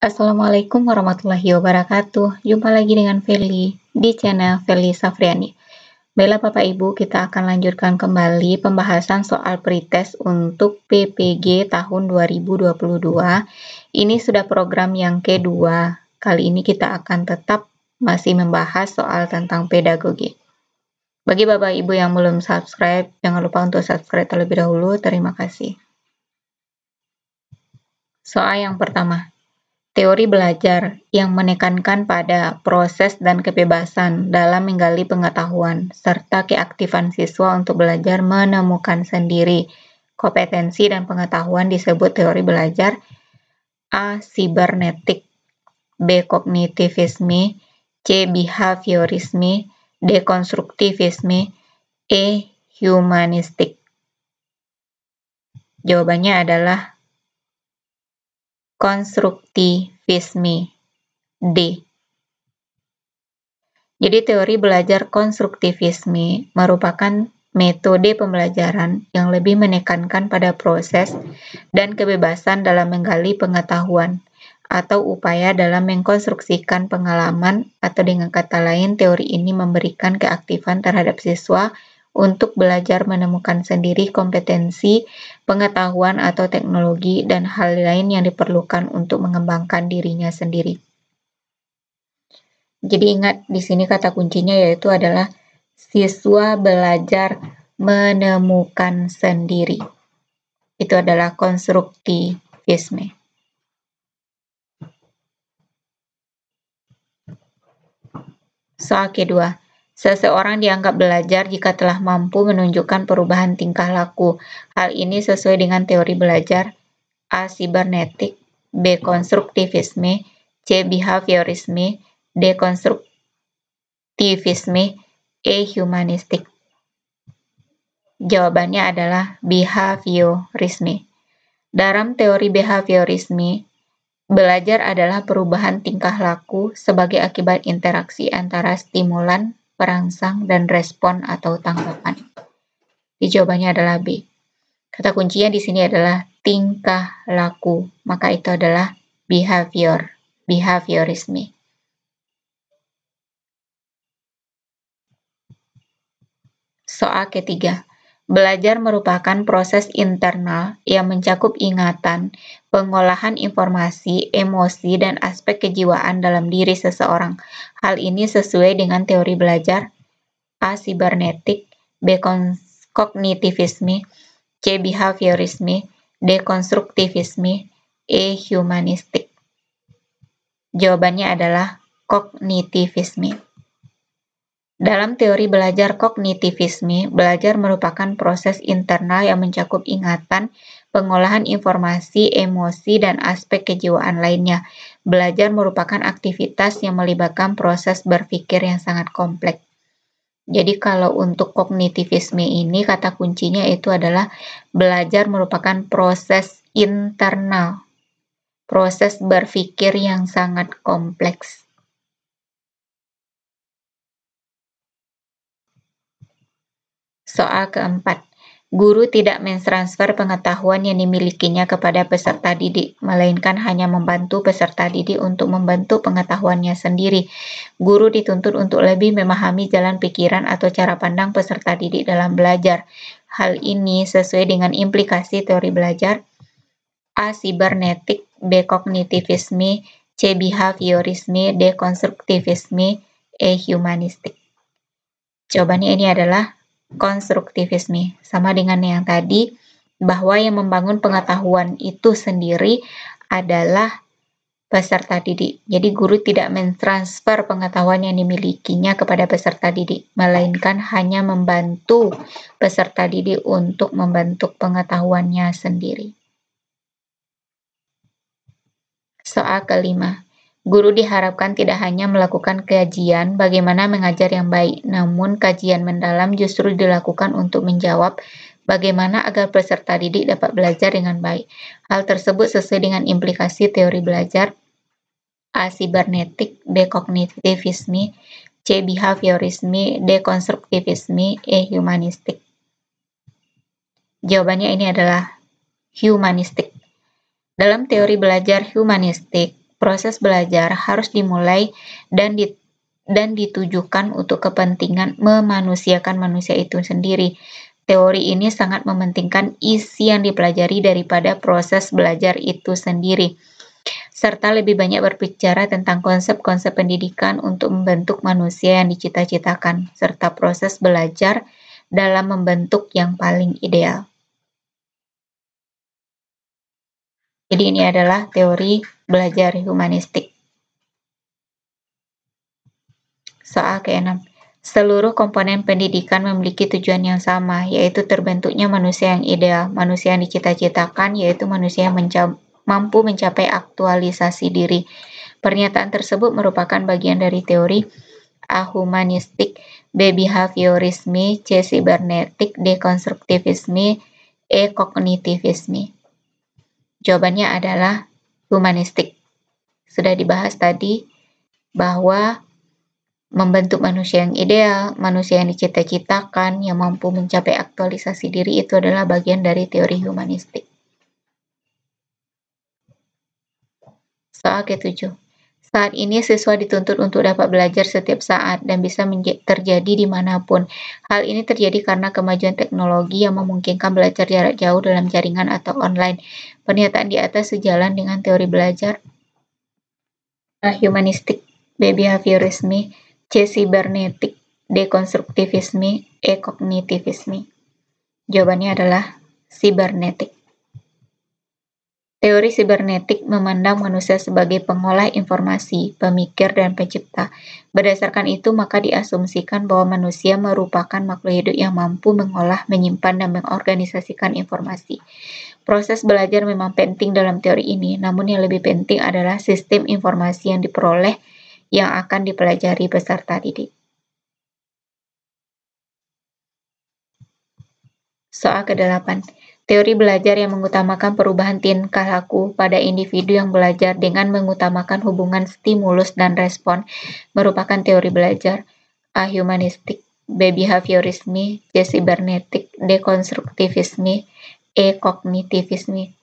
Assalamualaikum warahmatullahi wabarakatuh. Jumpa lagi dengan Feli di channel Feli Safriani. Baiklah Bapak Ibu, kita akan lanjutkan kembali pembahasan soal pretest untuk PPG tahun 2022. Ini sudah program yang kedua. Kali ini kita akan tetap masih membahas soal tentang pedagogi. Bagi Bapak Ibu yang belum subscribe, jangan lupa untuk subscribe terlebih dahulu. Terima kasih. Soal yang pertama. Teori belajar yang menekankan pada proses dan kebebasan dalam menggali pengetahuan, serta keaktifan siswa untuk belajar menemukan sendiri kompetensi dan pengetahuan disebut teori belajar. A. Sibernetik, B. Kognitivisme, C. Behaviorisme, D. Konstruktivisme, E. Humanistik. Jawabannya adalah konstruktivisme, D. Jadi teori belajar konstruktivisme merupakan metode pembelajaran yang lebih menekankan pada proses dan kebebasan dalam menggali pengetahuan atau upaya dalam mengkonstruksikan pengalaman, atau dengan kata lain teori ini memberikan keaktifan terhadap siswa untuk belajar menemukan sendiri kompetensi, pengetahuan atau teknologi dan hal lain yang diperlukan untuk mengembangkan dirinya sendiri. Jadi ingat di sini kata kuncinya yaitu adalah siswa belajar menemukan sendiri. Itu adalah konstruktivisme. Soal kedua. Seseorang dianggap belajar jika telah mampu menunjukkan perubahan tingkah laku. Hal ini sesuai dengan teori belajar. A. Sibernetik, B. Konstruktivisme, C. Behaviorisme, D. Konstruktivisme, E. Humanistik. Jawabannya adalah behaviorisme. Dalam teori behaviorisme, belajar adalah perubahan tingkah laku sebagai akibat interaksi antara stimulan, perangsang, dan respon atau tanggapan. Jawabannya adalah B. Kata kuncinya di sini adalah tingkah laku, maka itu adalah behaviorisme. Soal ketiga. Belajar merupakan proses internal yang mencakup ingatan, pengolahan informasi, emosi, dan aspek kejiwaan dalam diri seseorang. Hal ini sesuai dengan teori belajar. A. Sibernetik, B. Kognitivisme, C. Behaviorisme, D. Konstruktivisme, E. Humanistik. Jawabannya adalah kognitivisme. Dalam teori belajar kognitivisme, belajar merupakan proses internal yang mencakup ingatan, pengolahan informasi, emosi, dan aspek kejiwaan lainnya. Belajar merupakan aktivitas yang melibatkan proses berpikir yang sangat kompleks. Jadi kalau untuk kognitivisme ini kata kuncinya itu adalah belajar merupakan proses internal, proses berpikir yang sangat kompleks. Soal keempat, guru tidak mentransfer pengetahuan yang dimilikinya kepada peserta didik, melainkan hanya membantu peserta didik untuk membentuk pengetahuannya sendiri. Guru dituntut untuk lebih memahami jalan pikiran atau cara pandang peserta didik dalam belajar. Hal ini sesuai dengan implikasi teori belajar. A. Sibernetik, B. Kognitivisme, C. Behaviorisme, D. Konstruktivisme, E. Humanistik. Jawabannya ini adalah konstruktivisme. Sama dengan yang tadi, bahwa yang membangun pengetahuan itu sendiri adalah peserta didik. Jadi guru tidak mentransfer pengetahuan yang dimilikinya kepada peserta didik, melainkan hanya membantu peserta didik untuk membentuk pengetahuannya sendiri. Soal kelima. Guru diharapkan tidak hanya melakukan kajian bagaimana mengajar yang baik, namun kajian mendalam justru dilakukan untuk menjawab bagaimana agar peserta didik dapat belajar dengan baik. Hal tersebut sesuai dengan implikasi teori belajar. A. Sibernetik, B. Kognitivisme, C. Behaviorisme, D. Konstruktivisme, E. Humanistik. Jawabannya ini adalah humanistik. Dalam teori belajar humanistik, Proses belajar harus dimulai dan ditujukan untuk kepentingan memanusiakan manusia itu sendiri. Teori ini sangat mementingkan isi yang dipelajari daripada proses belajar itu sendiri, serta lebih banyak berbicara tentang konsep-konsep pendidikan untuk membentuk manusia yang dicita-citakan, serta proses belajar dalam membentuk yang paling ideal. Jadi ini adalah teori belajar humanistik. Soal ke-6. Seluruh komponen pendidikan memiliki tujuan yang sama, yaitu terbentuknya manusia yang ideal, manusia yang dicita-citakan, yaitu manusia yang mampu mencapai aktualisasi diri. Pernyataan tersebut merupakan bagian dari teori ahumanistik, behaviorisme, cybernetik, dekonstruktivisme, kognitivisme. Jawabannya adalah humanistik. Sudah dibahas tadi bahwa membentuk manusia yang ideal, manusia yang dicita-citakan, yang mampu mencapai aktualisasi diri itu adalah bagian dari teori humanistik. Soal ke-7. Saat ini siswa dituntut untuk dapat belajar setiap saat dan bisa terjadi dimanapun. Hal ini terjadi karena kemajuan teknologi yang memungkinkan belajar jarak jauh dalam jaringan atau online. Pernyataan di atas sejalan dengan teori belajar humanistik, behaviorisme, cybernetik, dekonstruktivisme, kognitivisme. Jawabannya adalah sibernetik. Teori sibernetik memandang manusia sebagai pengolah informasi, pemikir, dan pencipta. Berdasarkan itu, maka diasumsikan bahwa manusia merupakan makhluk hidup yang mampu mengolah, menyimpan, dan mengorganisasikan informasi. Proses belajar memang penting dalam teori ini, namun yang lebih penting adalah sistem informasi yang diperoleh yang akan dipelajari peserta didik. Soal ke-8. Teori belajar yang mengutamakan perubahan tingkah laku pada individu yang belajar dengan mengutamakan hubungan stimulus dan respon merupakan teori belajar ahumanistik, behaviorisme, cybernetik, dekonstruktivisme, kognitivisme.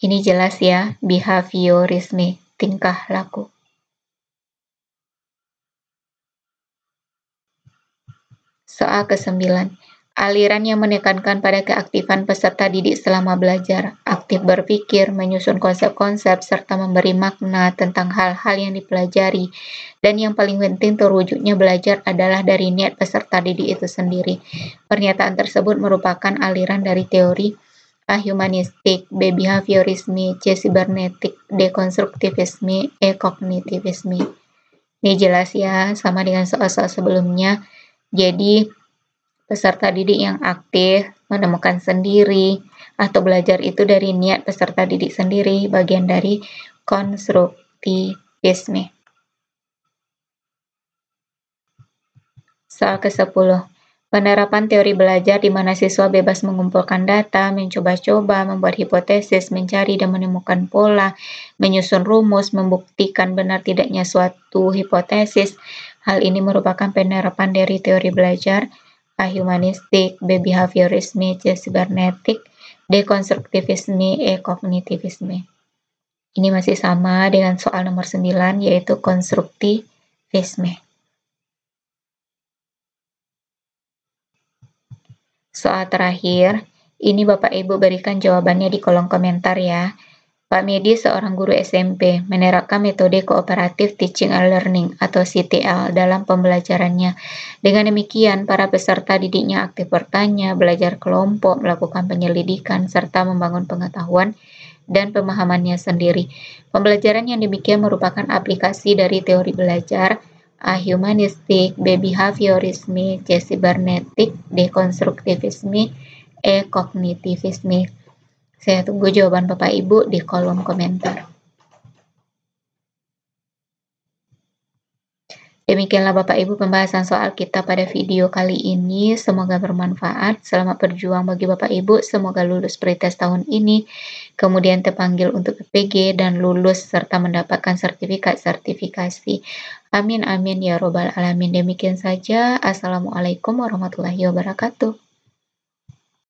Ini jelas ya, behaviorisme, tingkah laku. Soal ke-9. Aliran yang menekankan pada keaktifan peserta didik selama belajar, aktif berpikir, menyusun konsep-konsep, serta memberi makna tentang hal-hal yang dipelajari. Dan yang paling penting terwujudnya belajar adalah dari niat peserta didik itu sendiri. Pernyataan tersebut merupakan aliran dari teori ahumanistik, behaviorisme, cybernetik, dekonstruktivisme, kognitivisme. Ini jelas ya, sama dengan soal-soal sebelumnya. Jadi, peserta didik yang aktif, menemukan sendiri, atau belajar itu dari niat peserta didik sendiri, bagian dari konstruktivisme. Soal ke-10. Penerapan teori belajar di mana siswa bebas mengumpulkan data, mencoba-coba, membuat hipotesis, mencari dan menemukan pola, menyusun rumus, membuktikan benar tidaknya suatu hipotesis. Hal ini merupakan penerapan dari teori belajar ahumanistik, behaviorisme, cybernetik, dekonstruktivisme, kognitivisme. Ini masih sama dengan soal nomor 9, yaitu konstruktivisme. Soal terakhir, ini Bapak Ibu berikan jawabannya di kolom komentar ya. Pak Medi seorang guru SMP menerapkan metode kooperatif teaching and learning atau CTL dalam pembelajarannya. Dengan demikian, para peserta didiknya aktif bertanya, belajar kelompok, melakukan penyelidikan, serta membangun pengetahuan dan pemahamannya sendiri. Pembelajaran yang demikian merupakan aplikasi dari teori belajar ahumanistik, behaviorisme, cybernetik, dekonstruktivisme, kognitivisme. Saya tunggu jawaban Bapak Ibu di kolom komentar. Demikianlah Bapak Ibu pembahasan soal kita pada video kali ini. Semoga bermanfaat. Selamat berjuang bagi Bapak Ibu. Semoga lulus pretest tahun ini, kemudian terpanggil untuk PPG dan lulus serta mendapatkan sertifikasi. Amin amin ya robbal alamin. Demikian saja. Assalamualaikum warahmatullahi wabarakatuh.